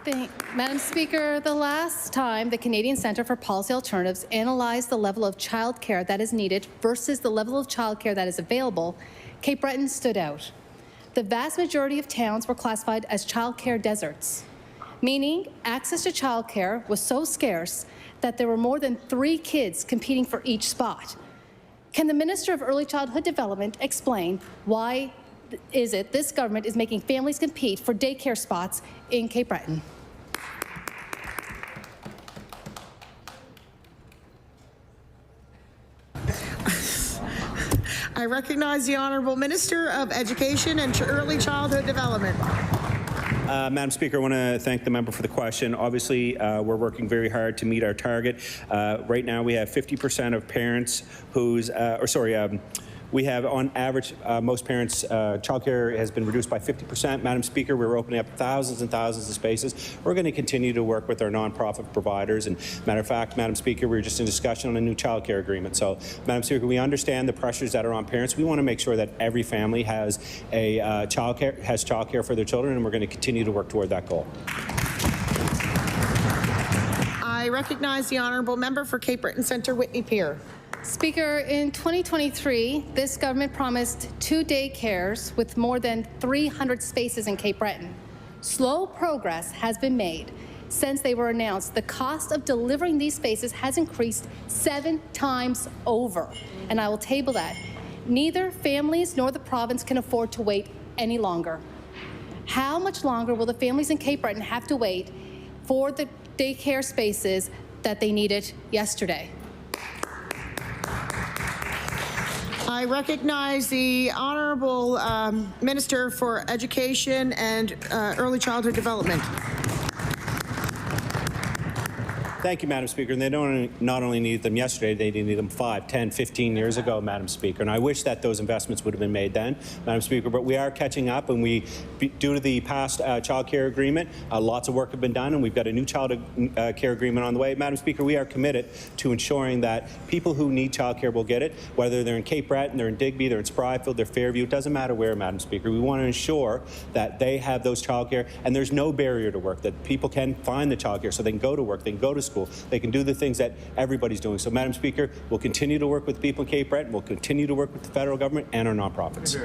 Madam Speaker, the last time the Canadian Centre for Policy Alternatives analysed the level of childcare that is needed versus the level of childcare that is available, Cape Breton stood out. The vast majority of towns were classified as childcare deserts, meaning access to childcare was so scarce that there were more than 3 kids competing for each spot. Can the Minister of Early Childhood Development explain why is it this government is making families compete for daycare spots in Cape Breton? I recognize the Honourable Minister of Education and Early Childhood Development. Madam Speaker, I want to thank the member for the question. Obviously, we're working very hard to meet our target. Right now, we have 50% of parents whose, we have on average, most parents' childcare has been reduced by 50%. Madam Speaker, we're opening up thousands and thousands of spaces. We're going to continue to work with our nonprofit providers. And matter of fact, Madam Speaker, we're just in discussion on a new childcare agreement. So, Madam Speaker, we understand the pressures that are on parents. We want to make sure that every family has a childcare for their children, and we're going to continue to work toward that goal. I recognize the Honourable Member for Cape Breton Centre, Whitney Pier. Speaker, in 2023, this government promised 2 daycares with more than 300 spaces in Cape Breton. Slow progress has been made since they were announced. The cost of delivering these spaces has increased 7 times over, and I will table that. Neither families nor the province can afford to wait any longer. How much longer will the families in Cape Breton have to wait for the daycare spaces that they needed yesterday? I recognize the Honourable Minister for Education and Early Childhood Development. Thank you, Madam Speaker. And they not only needed them yesterday, they needed them 5, 10, 15 years ago, Madam Speaker. And I wish that those investments would have been made then, Madam Speaker. But we are catching up, and due to the past child care agreement, lots of work have been done, and we've got a new child care agreement on the way. Madam Speaker, we are committed to ensuring that people who need child care will get it, whether they're in Cape Breton, they're in Digby, they're in Spryfield, they're Fairview. It doesn't matter where, Madam Speaker. We want to ensure that they have those child care, and there's no barrier to work, that people can find the child care so they can go to work, they can go to school, they can do the things that everybody's doing. So, Madam Speaker, we'll continue to work with people in Cape Breton, we'll continue to work with the federal government and our nonprofits.